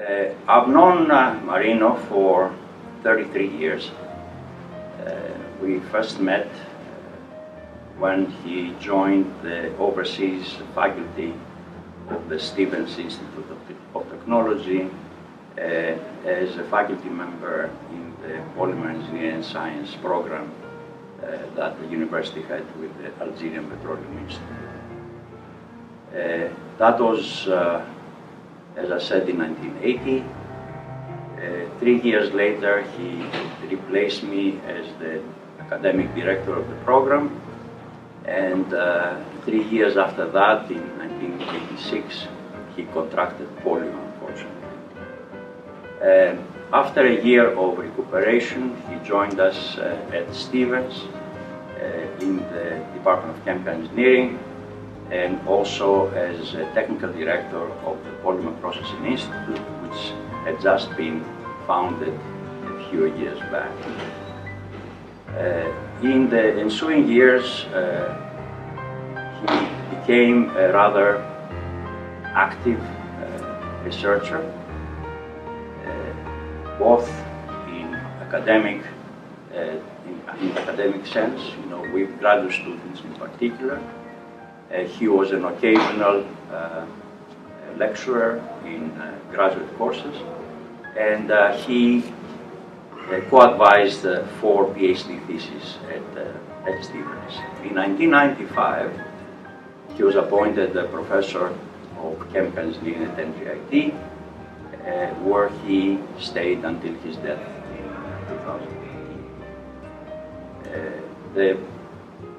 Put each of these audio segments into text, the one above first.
I've known Marino for 33 years. We first met when he joined the overseas faculty of the Stevens Institute of Technology as a faculty member in the Polymer Engineering Science program that the university had with the Algerian Petroleum Institute. That was, as I said, in 1980. 3 years later, he replaced me as the academic director of the program. And 3 years after that, in 1986, he contracted polio, unfortunately. After a year of recuperation, he joined us at Stevens in the Department of Chemical Engineering, and also as technical director of the Polymer Processing Institute, which had just been founded a few years back. In the ensuing years, he became a rather active researcher, both in academic sense, with graduate students in particular. He was an occasional lecturer in graduate courses, and he co-advised 4 PhD theses at Stevens. In 1995, he was appointed a professor of chemical engineering at NJIT, where he stayed until his death in 2018. The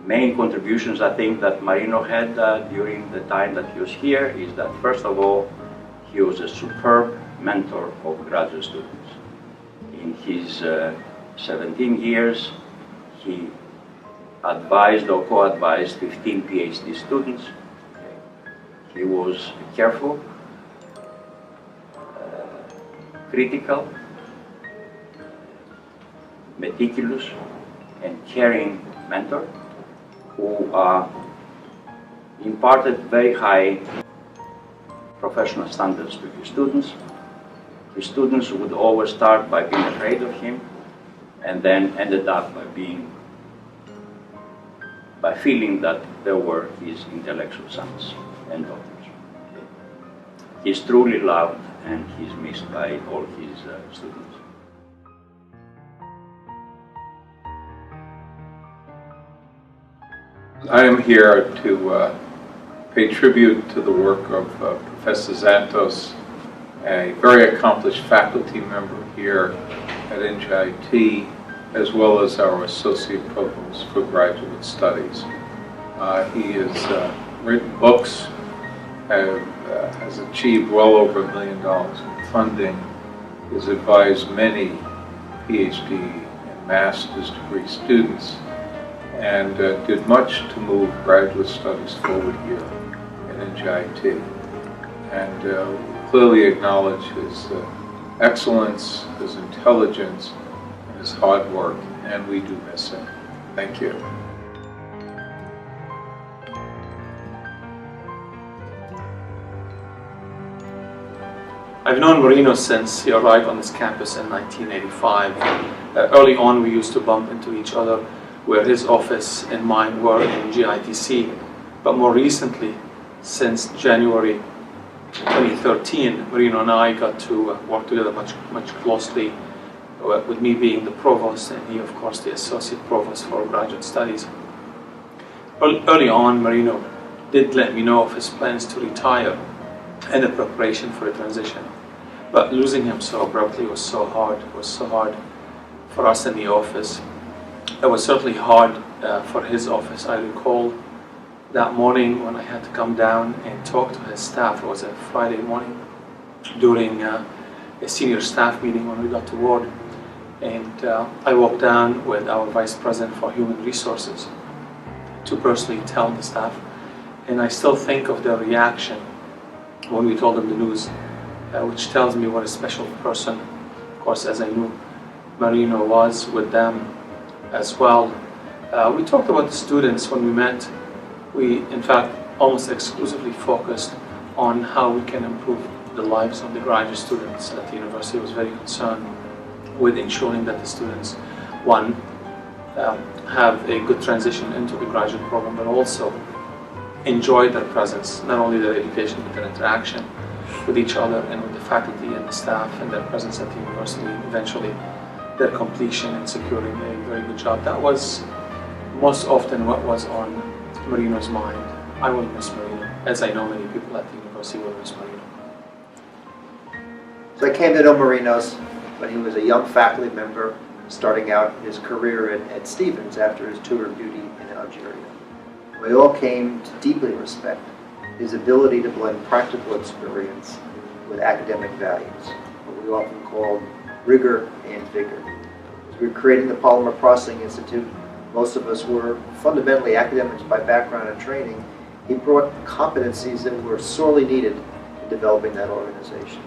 main contributions, I think, that Marino had during the time that he was here is that, first of all, he was a superb mentor of graduate students. In his 17 years, he advised or co-advised 15 PhD students. He was careful, critical, meticulous, and caring mentor who imparted very high professional standards to his students. His students would always start by being afraid of him, and then ended up by feeling that they were his intellectual sons and daughters. He's truly loved, and he's missed by all his students. I am here to pay tribute to the work of Professor Xanthos, a very accomplished faculty member here at NJIT, as well as our Associate Provost for Graduate Studies. He has written books, has achieved well over $1 million in funding, has advised many PhD and master's degree students, and did much to move graduate studies forward here at NJIT. And clearly acknowledge his excellence, his intelligence, and his hard work, and we do miss him. Thank you. I've known Marino since he arrived on this campus in 1985. Early on, we used to bump into each other where his office and mine were in GITC. But more recently, since January 2013, Marino and I got to work together much closely, with me being the provost and he, of course, the associate provost for graduate studies. Early on, Marino did let me know of his plans to retire and the preparation for a transition. But losing him so abruptly was so hard. It was so hard for us in the office. It was certainly hard for his office. I recall that morning when I had to come down and talk to his staff. It was a Friday morning during a senior staff meeting when we got to ward. And I walked down with our Vice President for Human Resources to personally tell the staff. And I still think of their reaction when we told them the news, which tells me what a special person, of course, as I knew Marino was with them as well. We talked about the students when we met. We, in fact, almost exclusively focused on how we can improve the lives of the graduate students at the university, was very concerned with ensuring that the students, one, have a good transition into the graduate program, but also enjoy their presence, not only their education, but their interaction with each other and with the faculty and the staff, and their presence at the university, eventually their completion and securing a very good job. That was most often what was on Marino's mind. I will miss Marino, as I know many people at the university will miss Marino. So I came to know Marino when he was a young faculty member starting out his career at Stevens after his tour of duty in Algeria. We all came to deeply respect his ability to blend practical experience with academic values, what we often call rigor and vigor. As we were creating the Polymer Processing Institute, most of us were fundamentally academics by background and training. He brought competencies that were sorely needed in developing that organization.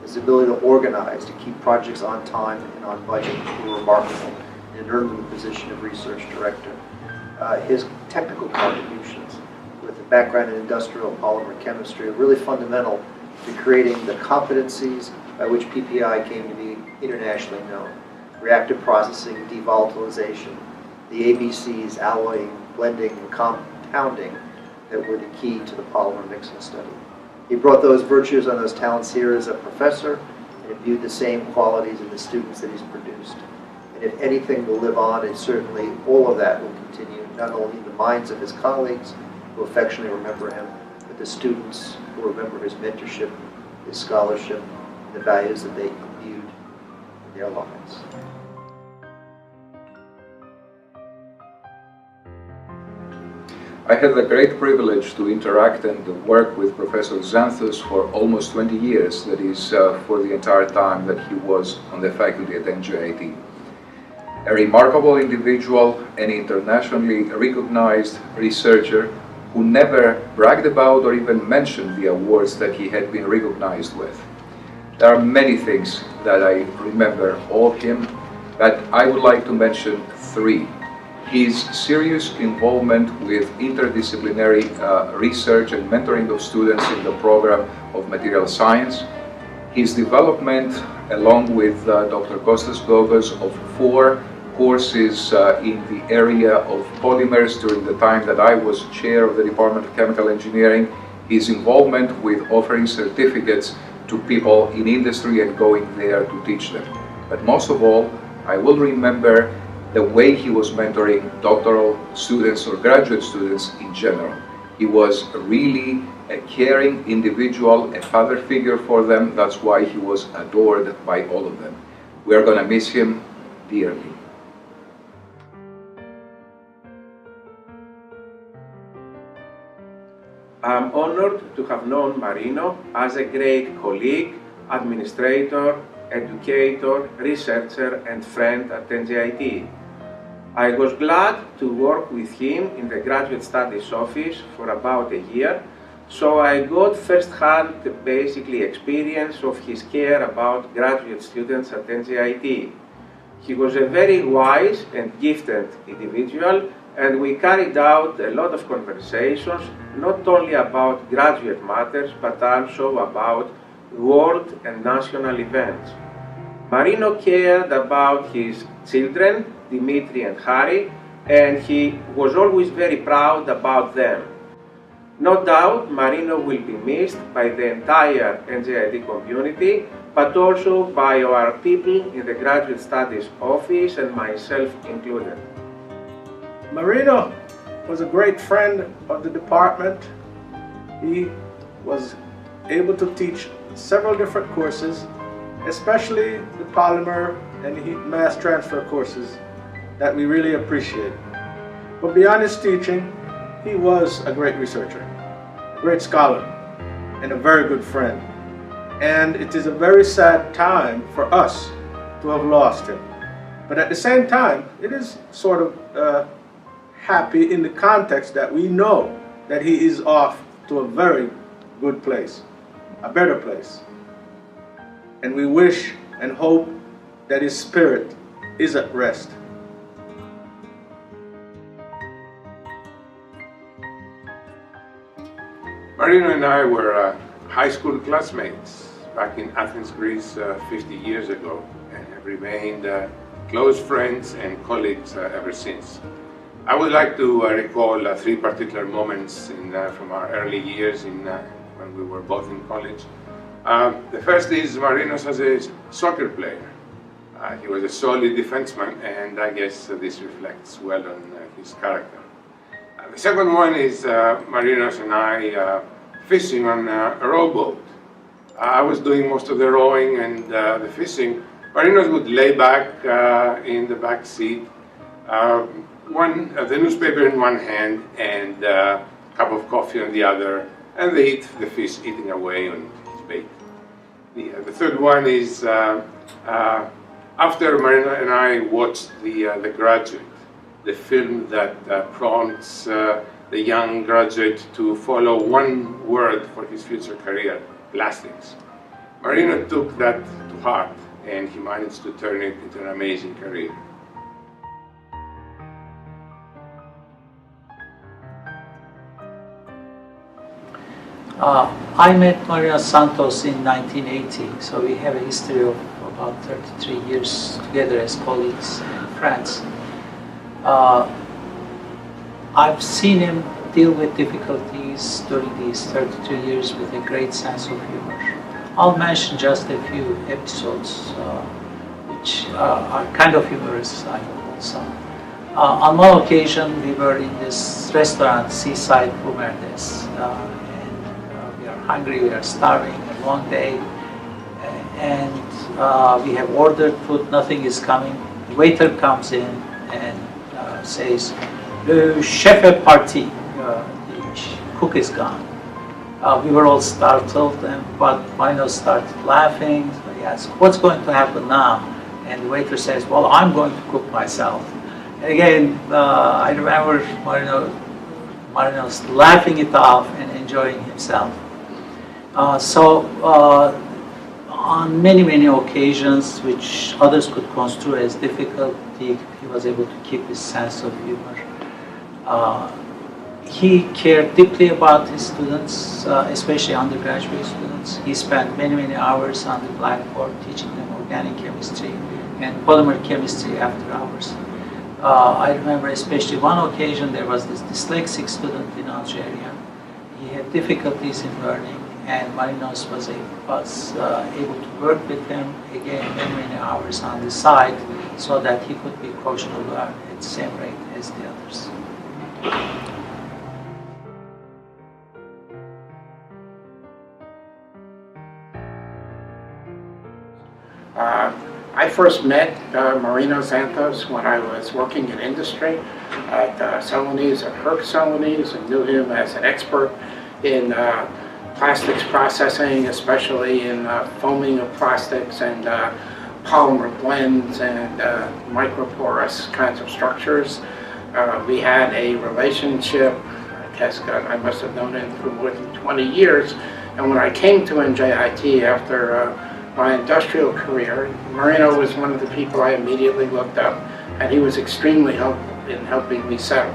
His ability to organize, to keep projects on time and on budget were remarkable, and earned him the position of research director. His technical contributions with a background in industrial polymer chemistry are really fundamental to creating the competencies by which PPI came to be internationally known. Reactive processing, devolatilization, the ABCs, alloying, blending, and compounding that were the key to the polymer mixing study. He brought those virtues and those talents here as a professor and imbued the same qualities in the students that he's produced. And if anything will live on, and certainly all of that will continue, not only in the minds of his colleagues who affectionately remember him, but the students who remember his mentorship, his scholarship, and the values that they imbued in their lives. I had the great privilege to interact and work with Professor Xanthos for almost 20 years, that is, for the entire time that he was on the faculty at NJIT. A remarkable individual, an internationally recognized researcher who never bragged about or even mentioned the awards that he had been recognized with. There are many things that I remember of him, but I would like to mention three. His serious involvement with interdisciplinary research and mentoring of students in the program of material science, his development along with Dr. Kostas Gogos of 4 courses in the area of polymers during the time that I was chair of the Department of Chemical Engineering, his involvement with offering certificates to people in industry and going there to teach them. But most of all, I will remember the way he was mentoring doctoral students or graduate students in general. He was really a caring individual, a father figure for them. That's why he was adored by all of them. We are going to miss him dearly. I'm honored to have known Marino as a great colleague, administrator, educator, researcher, and friend at NJIT. I was glad to work with him in the Graduate Studies Office for about a year, so I got first-hand basically experience of his care about graduate students at NJIT. He was a very wise and gifted individual, and we carried out a lot of conversations, not only about graduate matters, but also about world and national events. Marino cared about his children, Dimitri and Harry, and he was always very proud about them. No doubt Marino will be missed by the entire NJIT community, but also by our people in the Graduate Studies Office and myself included. Marino was a great friend of the department. He was able to teach several different courses, especially the polymer and heat mass transfer courses that we really appreciate. But beyond his teaching, he was a great researcher, a great scholar, and a very good friend. And it is a very sad time for us to have lost him. But at the same time, it is sort of happy in the context that we know that he is off to a very good place, a better place. And we wish and hope that his spirit is at rest. Marino and I were high school classmates. back in Athens, Greece 50 years ago, and have remained close friends and colleagues ever since. I would like to recall three particular moments from our early years when we were both in college. The first is Marino as a soccer player. He was a solid defenseman, and I guess this reflects well on his character. The second one is Marino and I fishing on a rowboat. I was doing most of the rowing and the fishing. Marino would lay back in the back seat, the newspaper in one hand and a cup of coffee on the other, and they eat the fish eating away on his bait. The third one is after Marino and I watched The Graduate, the film that prompts the young graduate to follow one word for his future career: plastics. Marino took that to heart, and he managed to turn it into an amazing career. I met Marino Xanthos in 1980, so we have a history of about 33 years together as colleagues and friends. I've seen him deal with difficulties during these 33 years with a great sense of humor. I'll mention just a few episodes which are kind of humorous, I hope also. On one occasion, we were in this restaurant, Seaside Pumerdes, we are hungry, we are starving, a long day, and we have ordered food, nothing is coming. The waiter comes in and says, "Chef est parti," the cook is gone. We were all startled, but Marino started laughing. So he asked, "What's going to happen now?" And the waiter says, "Well, I'm going to cook myself." And again, I remember Marino's laughing it off and enjoying himself. On many occasions, which others could construe as difficult, he was able to keep his sense of humor. He cared deeply about his students, especially undergraduate students. He spent many hours on the blackboard teaching them organic chemistry and polymer chemistry after hours. I remember especially one occasion there was this dyslexic student in Algeria. He had difficulties in learning, and Marino was able to work with him again many hours on the side so that he could be coached to learn at the same rate as the others. I first met Marino Xanthos when I was working in industry at Celanese, at Herc Celanese, and knew him as an expert in plastics processing, especially in foaming of plastics and polymer blends and microporous kinds of structures. We had a relationship. I must have known him for more than 20 years. And when I came to NJIT after my industrial career, Marino was one of the people I immediately looked up, and he was extremely helpful in helping me settle.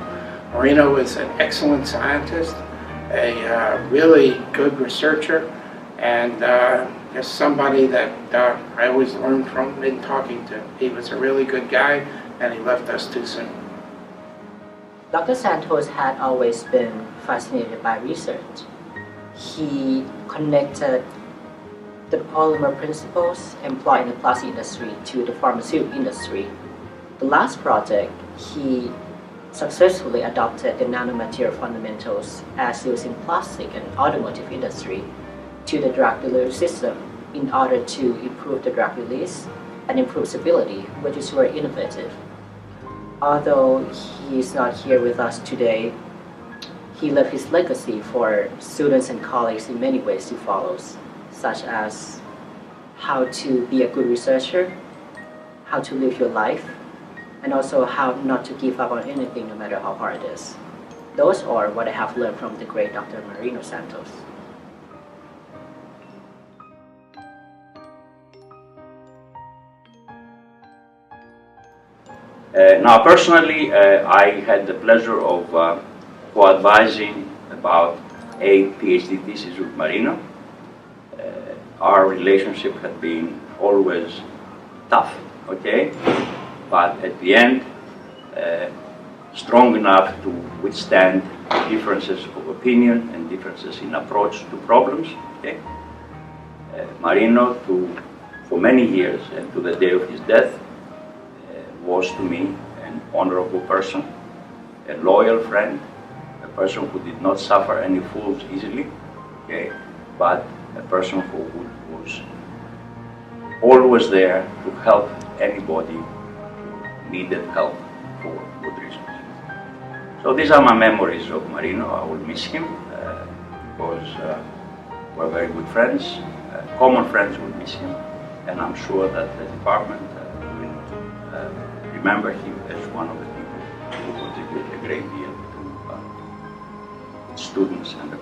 Marino was an excellent scientist, a really good researcher, and just somebody that I always learned from in talking to. He was a really good guy, and he left us too soon. Dr. Xanthos had always been fascinated by research. He connected the polymer principles employed in the plastic industry to the pharmaceutical industry. The last project, he successfully adopted the nanomaterial fundamentals as used in plastic and automotive industry to the drug delivery system in order to improve the drug release and improve stability, which is very innovative. Although he is not here with us today, he left his legacy for students and colleagues in many ways he follows, such as how to be a good researcher, how to live your life, and also how not to give up on anything no matter how hard it is. Those are what I have learned from the great Dr. Marino Xanthos. Now, personally, I had the pleasure of co-advising about a PhD thesis with Marino. Our relationship had been always tough, okay? But at the end, strong enough to withstand differences of opinion and differences in approach to problems, okay? Marino, for many years and to the day of his death, was to me an honorable person, a loyal friend, a person who did not suffer any fools easily, okay? But a person who was always there to help anybody who needed help for good reasons. So these are my memories of Marino. I will miss him because we're very good friends. Common friends will miss him, and I'm sure that the department will remember him as one of the people who contributed a great deal to students and the